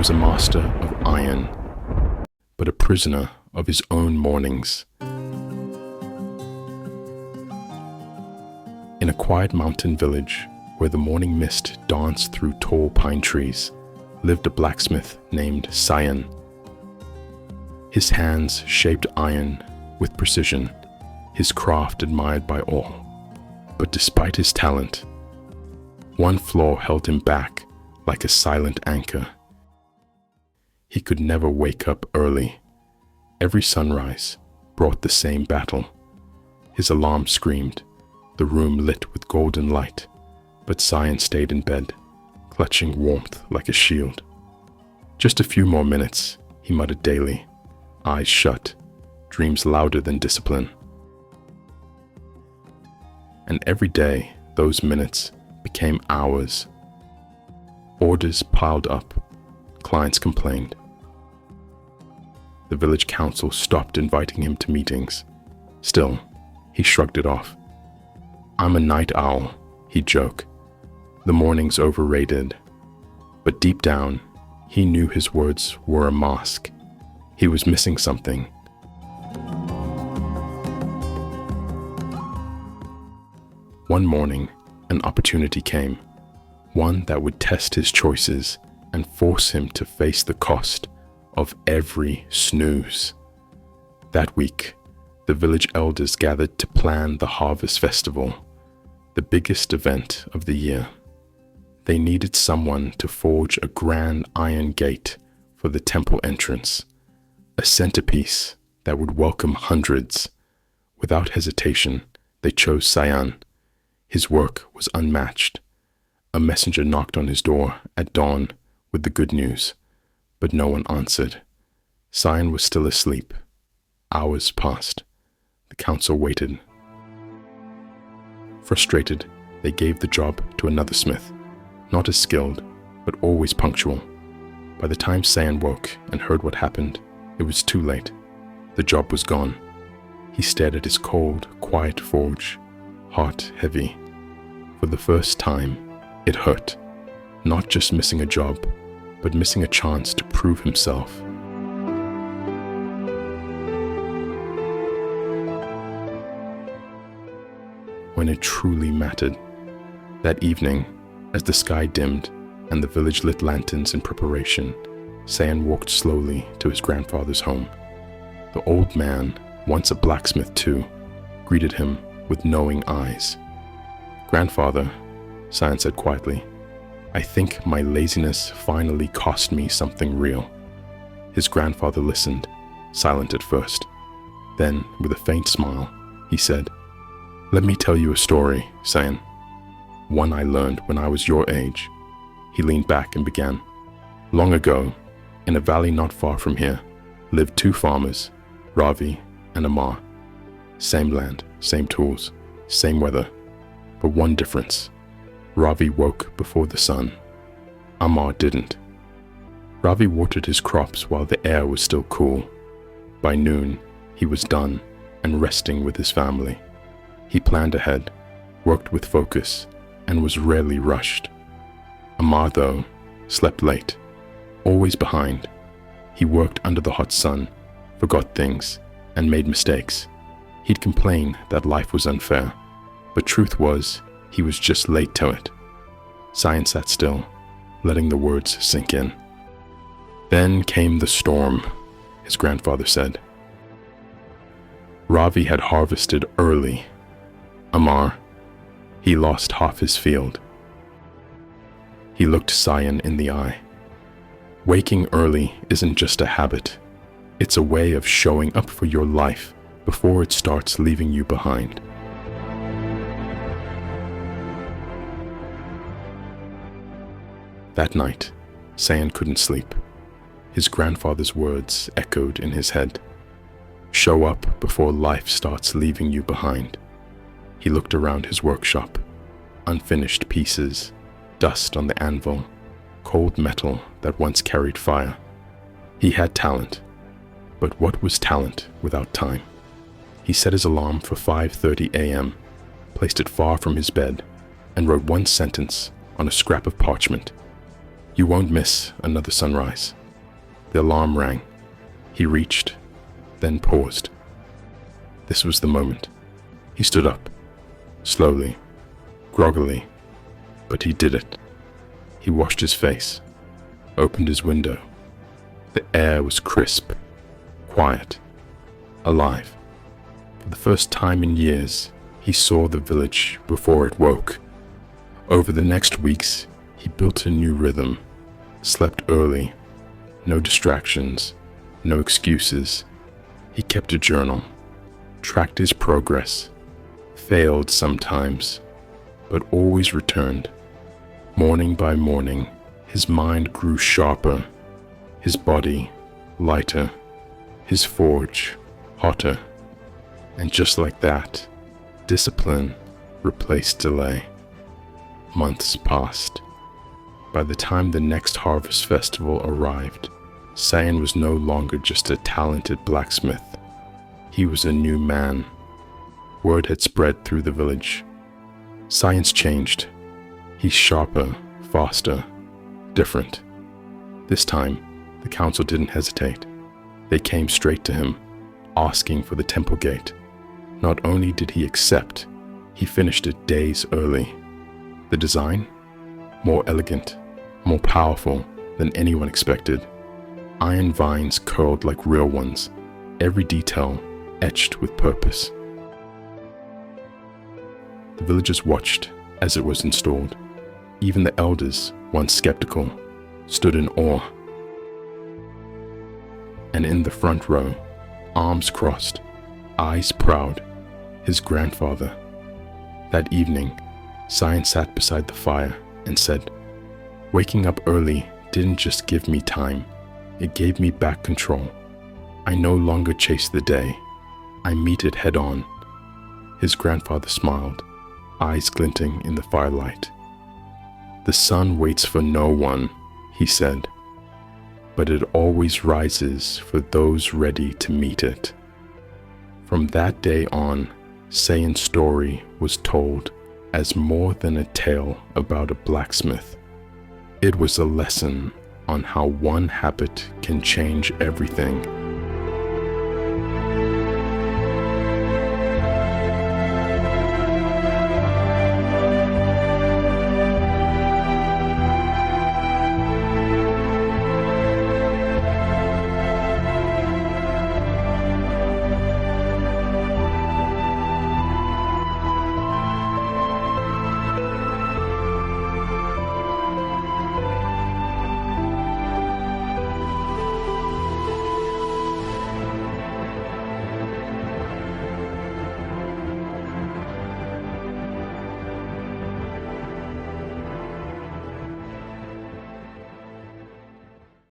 was a master of iron, but a prisoner of his own mornings. In a quiet mountain village where the morning mist danced through tall pine trees, lived a blacksmith named Sayan. His hands shaped iron with precision, his craft admired by all. But despite his talent, one flaw held him back like a silent anchor. He could never wake up early. Every sunrise brought the same battle. His alarm screamed, the room lit with golden light, but Sayan stayed in bed, clutching warmth like a shield. Just a few more minutes, he muttered daily, eyes shut, dreams louder than discipline. And every day, those minutes became hours. Orders piled up, clients complained. The village council stopped inviting him to meetings. Still, he shrugged it off. "I'm a night owl," he'd joke. The morning's overrated. But deep down, he knew his words were a mask. He was missing something. One morning, an opportunity came, one that would test his choices and force him to face the cost of every snooze. That week, the village elders gathered to plan the harvest festival, the biggest event of the year. They needed someone to forge a grand iron gate for the temple entrance, a centerpiece that would welcome hundreds. Without hesitation, they chose Sayan. His work was unmatched. A messenger knocked on his door at dawn with the good news, but no one answered. Sayan was still asleep. Hours passed. The council waited. Frustrated, they gave the job to another smith, not as skilled, but always punctual. By the time Sayan woke and heard what happened, it was too late. The job was gone. He stared at his cold, quiet forge, heart heavy. For the first time, it hurt. Not just missing a job, but missing a chance to prove himself. When it truly mattered. That evening, as the sky dimmed and the village lit lanterns in preparation, Sayan walked slowly to his grandfather's home. The old man, once a blacksmith too, greeted him with knowing eyes. "Grandfather," Sayan said quietly, "I think my laziness finally cost me something real." His grandfather listened, silent at first. Then, with a faint smile, he said, "Let me tell you a story, Sayan. One I learned when I was your age." He leaned back and began. "Long ago, in a valley not far from here, lived two farmers, Ravi and Amar. Same land, same tools, same weather. But one difference. Ravi woke before the sun. Amar didn't. Ravi watered his crops while the air was still cool. By noon, he was done and resting with his family. He planned ahead, worked with focus, and was rarely rushed. Amar, though, slept late, always behind. He worked under the hot sun, forgot things, and made mistakes. He'd complain that life was unfair, but truth was, he was just late to it. Sayan sat still, letting the words sink in. "Then came the storm," his grandfather said. Ravi had harvested early. Amar, he lost half his field. He looked Sayan in the eye. Waking early isn't just a habit. It's a way of showing up for your life before it starts leaving you behind. That night, Sayan couldn't sleep. His grandfather's words echoed in his head. Show up before life starts leaving you behind. He looked around his workshop. Unfinished pieces, dust on the anvil, cold metal that once carried fire. He had talent, but what was talent without time? He set his alarm for 5:30 a.m., placed it far from his bed, and wrote one sentence on a scrap of parchment. You won't miss another sunrise. The alarm rang. He reached, then paused. This was the moment. He stood up, slowly, groggily, but he did it. He washed his face, opened his window. The air was crisp, quiet, alive. For the first time in years, he saw the village before it woke. Over the next weeks, he built a new rhythm, slept early, no distractions, no excuses. He kept a journal, tracked his progress, failed sometimes, but always returned. Morning by morning, his mind grew sharper, his body lighter, his forge hotter. And just like that, discipline replaced delay. Months passed. By the time the next harvest festival arrived, Sayan was no longer just a talented blacksmith. He was a new man. Word had spread through the village. Science changed. He's sharper, faster, different. This time, the council didn't hesitate. They came straight to him, asking for the temple gate. Not only did he accept, he finished it days early. The design? More elegant, more powerful than anyone expected. Iron vines curled like real ones, every detail etched with purpose. The villagers watched as it was installed. Even the elders, once skeptical, stood in awe. And in the front row, arms crossed, eyes proud, his grandfather. That evening, Sayan sat beside the fire and said, "Waking up early didn't just give me time, it gave me back control. I no longer chase the day, I meet it head on." His grandfather smiled, eyes glinting in the firelight. "The sun waits for no one," he said, "but it always rises for those ready to meet it." From that day on, Sayan's story was told as more than a tale about a blacksmith. It was a lesson on how one habit can change everything